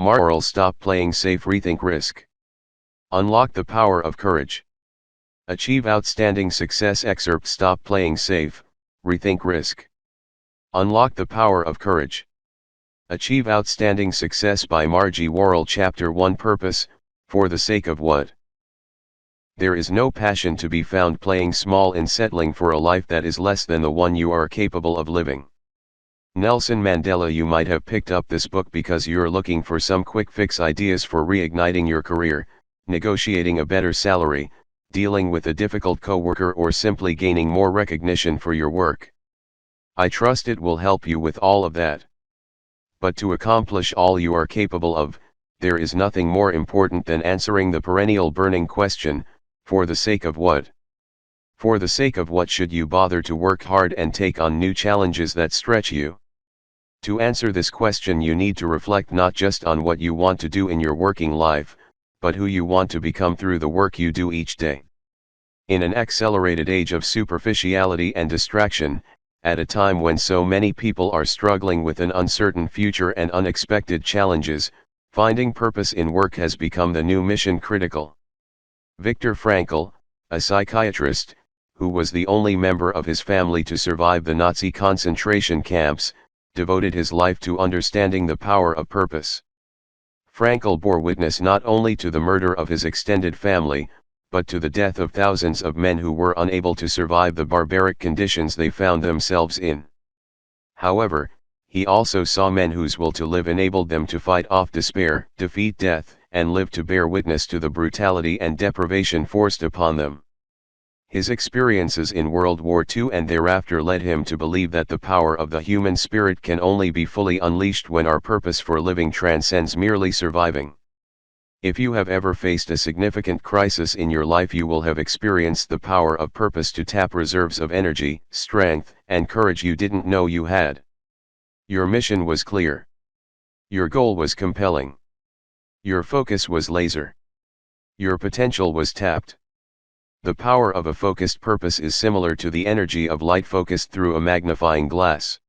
Moral: stop playing safe, rethink risk. Unlock the power of courage. Achieve outstanding success. Excerpt: stop playing safe, rethink risk. Unlock the power of courage. Achieve outstanding success by Margie Worrell. Chapter 1: Purpose: for the sake of what? There is no passion to be found playing small in settling for a life that is less than the one you are capable of living. Nelson Mandela. You might have picked up this book because you're looking for some quick fix ideas for reigniting your career, negotiating a better salary, dealing with a difficult coworker, or simply gaining more recognition for your work. I trust it will help you with all of that. But to accomplish all you are capable of, there is nothing more important than answering the perennial burning question, for the sake of what? For the sake of what should you bother to work hard and take on new challenges that stretch you? To answer this question, you need to reflect not just on what you want to do in your working life, but who you want to become through the work you do each day. In an accelerated age of superficiality and distraction, at a time when so many people are struggling with an uncertain future and unexpected challenges, finding purpose in work has become the new mission critical. Viktor Frankl, a psychiatrist, who was the only member of his family to survive the Nazi concentration camps, devoted his life to understanding the power of purpose. Frankl bore witness not only to the murder of his extended family, but to the death of thousands of men who were unable to survive the barbaric conditions they found themselves in. However, he also saw men whose will to live enabled them to fight off despair, defeat death, and live to bear witness to the brutality and deprivation forced upon them. His experiences in World War II and thereafter led him to believe that the power of the human spirit can only be fully unleashed when our purpose for living transcends merely surviving. If you have ever faced a significant crisis in your life, you will have experienced the power of purpose to tap reserves of energy, strength, and courage you didn't know you had. Your mission was clear. Your goal was compelling. Your focus was laser. Your potential was tapped. The power of a focused purpose is similar to the energy of light focused through a magnifying glass.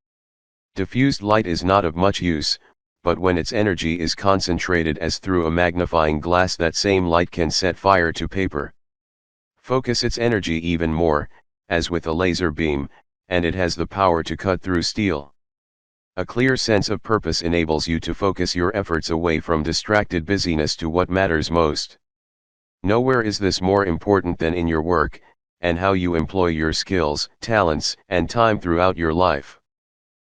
Diffused light is not of much use, but when its energy is concentrated as through a magnifying glass, that same light can set fire to paper. Focus its energy even more, as with a laser beam, and it has the power to cut through steel. A clear sense of purpose enables you to focus your efforts away from distracted busyness to what matters most. Nowhere is this more important than in your work, and how you employ your skills, talents, and time throughout your life.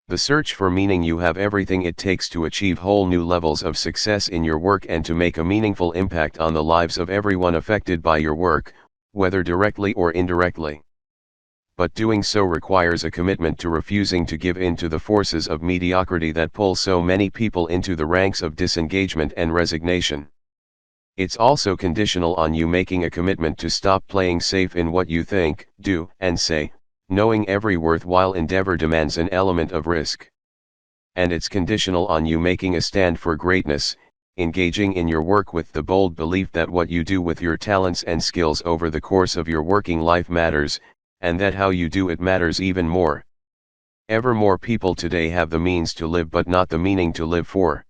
The search for meaning. You have everything it takes to achieve whole new levels of success in your work and to make a meaningful impact on the lives of everyone affected by your work, whether directly or indirectly. But doing so requires a commitment to refusing to give in to the forces of mediocrity that pull so many people into the ranks of disengagement and resignation. It's also conditional on you making a commitment to stop playing safe in what you think, do, and say, knowing every worthwhile endeavor demands an element of risk. And it's conditional on you making a stand for greatness, engaging in your work with the bold belief that what you do with your talents and skills over the course of your working life matters, and that how you do it matters even more. Ever more people today have the means to live but not the meaning to live for.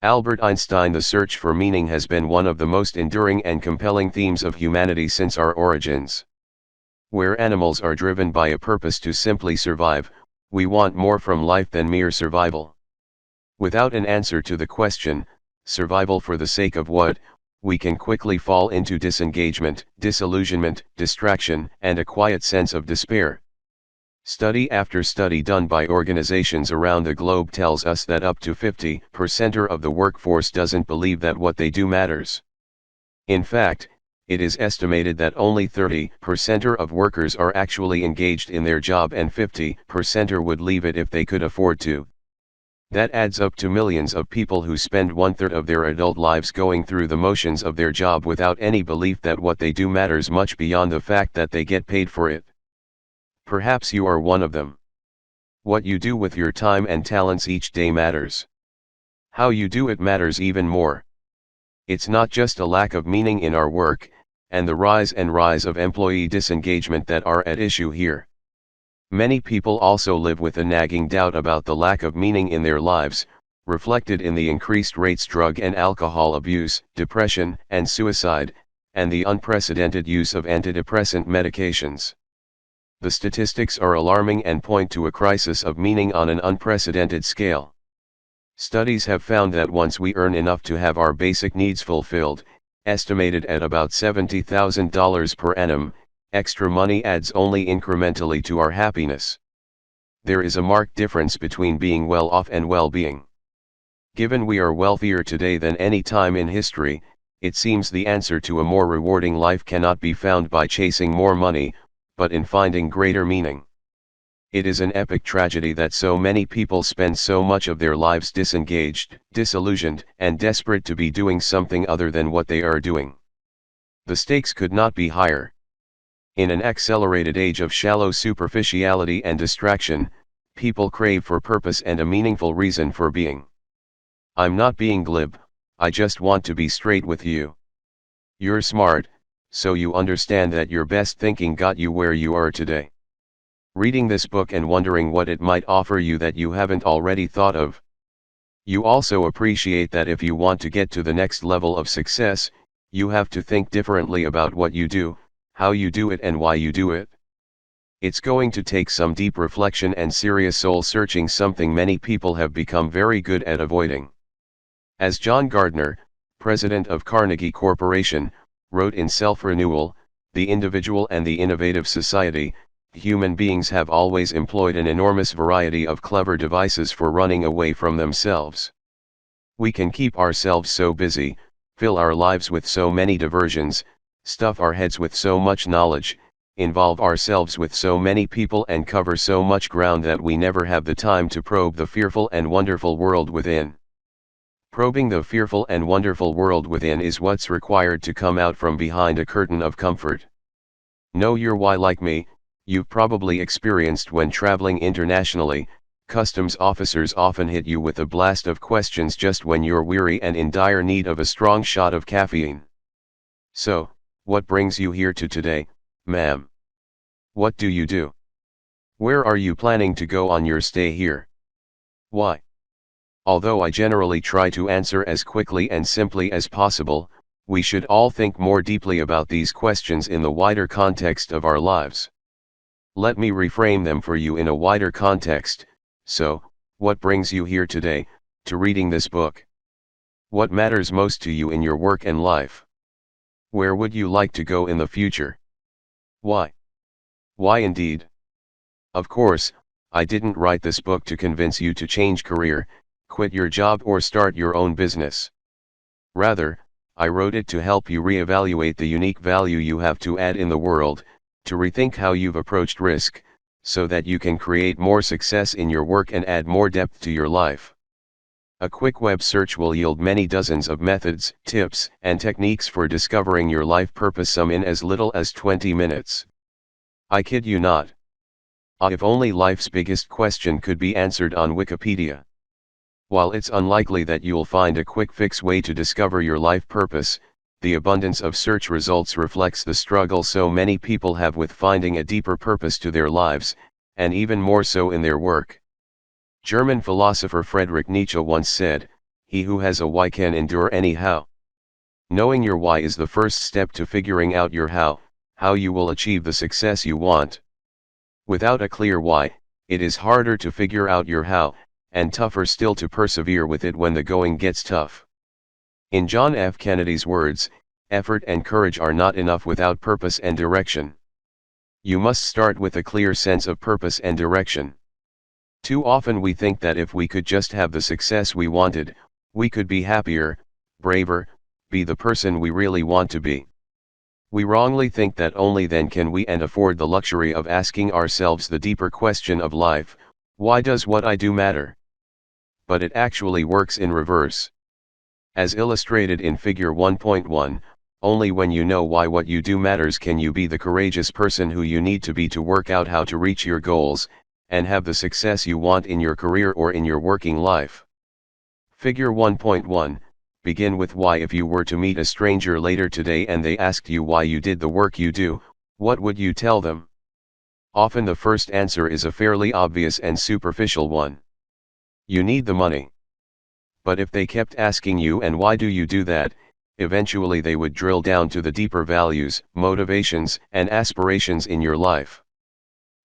Albert Einstein. The search for meaning has been one of the most enduring and compelling themes of humanity since our origins. Where animals are driven by a purpose to simply survive, we want more from life than mere survival. Without an answer to the question, survival for the sake of what, we can quickly fall into disengagement, disillusionment, distraction, and a quiet sense of despair. Study after study done by organizations around the globe tells us that up to 50% of the workforce doesn't believe that what they do matters. In fact, it is estimated that only 30% of workers are actually engaged in their job and 50% would leave it if they could afford to. That adds up to millions of people who spend 1/3 of their adult lives going through the motions of their job without any belief that what they do matters much beyond the fact that they get paid for it. Perhaps you are one of them. What you do with your time and talents each day matters. How you do it matters even more. It's not just a lack of meaning in our work, and the rise of employee disengagement that are at issue here. Many people also live with a nagging doubt about the lack of meaning in their lives, reflected in the increased rates drug and alcohol abuse, depression and suicide, and the unprecedented use of antidepressant medications. The statistics are alarming and point to a crisis of meaning on an unprecedented scale. Studies have found that once we earn enough to have our basic needs fulfilled, estimated at about $70,000 per annum, extra money adds only incrementally to our happiness. There is a marked difference between being well off and well-being. Given we are wealthier today than any time in history, it seems the answer to a more rewarding life cannot be found by chasing more money, but in finding greater meaning. It is an epic tragedy that so many people spend so much of their lives disengaged, disillusioned, and desperate to be doing something other than what they are doing. The stakes could not be higher. In an accelerated age of shallow superficiality and distraction, people crave for purpose and a meaningful reason for being. I'm not being glib, I just want to be straight with you. You're smart, so you understand that your best thinking got you where you are today. Reading this book and wondering what it might offer you that you haven't already thought of. You also appreciate that if you want to get to the next level of success, you have to think differently about what you do, how you do it and why you do it. It's going to take some deep reflection and serious soul searching, something many people have become very good at avoiding. As John Gardner, president of Carnegie Corporation, wrote in Self-Renewal, The Individual and the Innovative Society, human beings have always employed an enormous variety of clever devices for running away from themselves. We can keep ourselves so busy, fill our lives with so many diversions, stuff our heads with so much knowledge, involve ourselves with so many people and cover so much ground that we never have the time to probe the fearful and wonderful world within. Probing the fearful and wonderful world within is what's required to come out from behind a curtain of comfort. Know your why. Like me, you've probably experienced when traveling internationally, customs officers often hit you with a blast of questions just when you're weary and in dire need of a strong shot of caffeine. So, what brings you here to today, ma'am? What do you do? Where are you planning to go on your stay here? Why? Although I generally try to answer as quickly and simply as possible, we should all think more deeply about these questions in the wider context of our lives. Let me reframe them for you in a wider context. So, what brings you here today, to reading this book? What matters most to you in your work and life? Where would you like to go in the future? Why? Why indeed? Of course, I didn't write this book to convince you to change career, quit your job or start your own business. Rather, I wrote it to help you reevaluate the unique value you have to add in the world, to rethink how you've approached risk, so that you can create more success in your work and add more depth to your life. A quick web search will yield many dozens of methods, tips, and techniques for discovering your life purpose, some in as little as 20 minutes. I kid you not. If only life's biggest question could be answered on Wikipedia. While it's unlikely that you'll find a quick fix way to discover your life purpose, the abundance of search results reflects the struggle so many people have with finding a deeper purpose to their lives, and even more so in their work. German philosopher Friedrich Nietzsche once said, "He who has a why can endure any how." Knowing your why is the first step to figuring out your how you will achieve the success you want. Without a clear why, it is harder to figure out your how, and tougher still to persevere with it when the going gets tough. In John F. Kennedy's words, effort and courage are not enough without purpose and direction. You must start with a clear sense of purpose and direction. Too often we think that if we could just have the success we wanted, we could be happier, braver, be the person we really want to be. We wrongly think that only then can we and afford the luxury of asking ourselves the deeper question of life, why does what I do matter? But it actually works in reverse. As illustrated in Figure 1.1, only when you know why what you do matters can you be the courageous person who you need to be to work out how to reach your goals, and have the success you want in your career or in your working life. Figure 1.1, begin with why. If you were to meet a stranger later today and they asked you why you did the work you do, what would you tell them? Often the first answer is a fairly obvious and superficial one. You need the money. But if they kept asking you and why do you do that, eventually they would drill down to the deeper values, motivations, and aspirations in your life.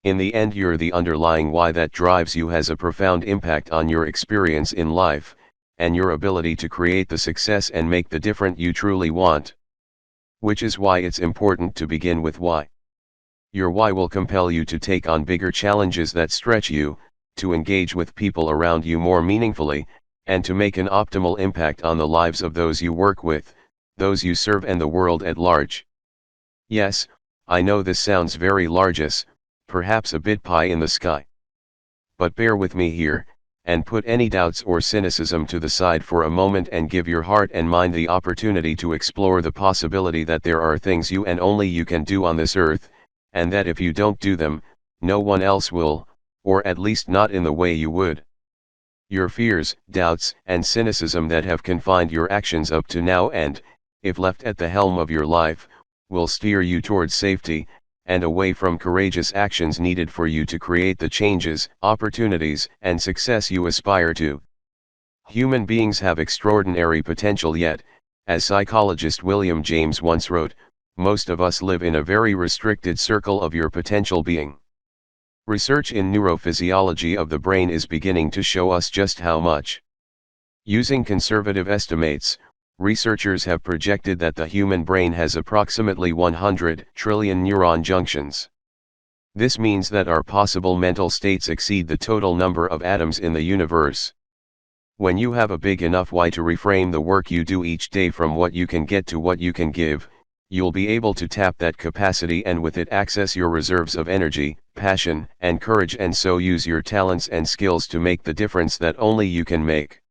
In the end, you're the underlying why that drives you has a profound impact on your experience in life, and your ability to create the success and make the difference you truly want. Which is why it's important to begin with why. Your why will compel you to take on bigger challenges that stretch you, to engage with people around you more meaningfully, and to make an optimal impact on the lives of those you work with, those you serve, and the world at large. Yes, I know this sounds very largish, perhaps a bit pie in the sky. But bear with me here, and put any doubts or cynicism to the side for a moment and give your heart and mind the opportunity to explore the possibility that there are things you and only you can do on this earth, and that if you don't do them, no one else will, or at least not in the way you would. Your fears, doubts, and cynicism that have confined your actions up to now and, if left at the helm of your life, will steer you towards safety, and away from courageous actions needed for you to create the changes, opportunities, and success you aspire to. Human beings have extraordinary potential, yet, as psychologist William James once wrote, most of us live in a very restricted circle of your potential being. Research in neurophysiology of the brain is beginning to show us just how much. Using conservative estimates, researchers have projected that the human brain has approximately 100 trillion neuron junctions. This means that our possible mental states exceed the total number of atoms in the universe. When you have a big enough why to reframe the work you do each day from what you can get to what you can give, you'll be able to tap that capacity and with it access your reserves of energy, passion, and courage, and so use your talents and skills to make the difference that only you can make.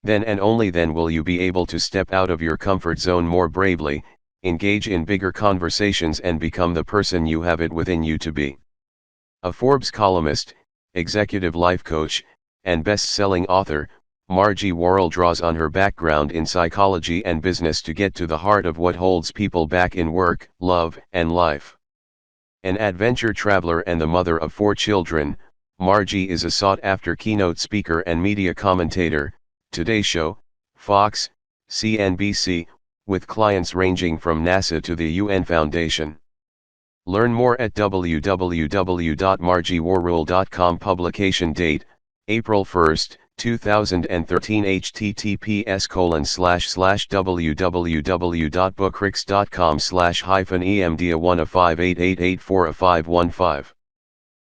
Then and only then will you be able to step out of your comfort zone more bravely, engage in bigger conversations, and become the person you have it within you to be. A Forbes columnist, executive life coach, and best-selling author, Margie Worrell draws on her background in psychology and business to get to the heart of what holds people back in work, love, and life. An adventure traveler and the mother of 4 children, Margie is a sought-after keynote speaker and media commentator, Today Show, Fox, CNBC, with clients ranging from NASA to the UN Foundation. Learn more at www.margieworrell.com. Publication date, April 1, 2013. https://www.bookrix.com/emdia15888840515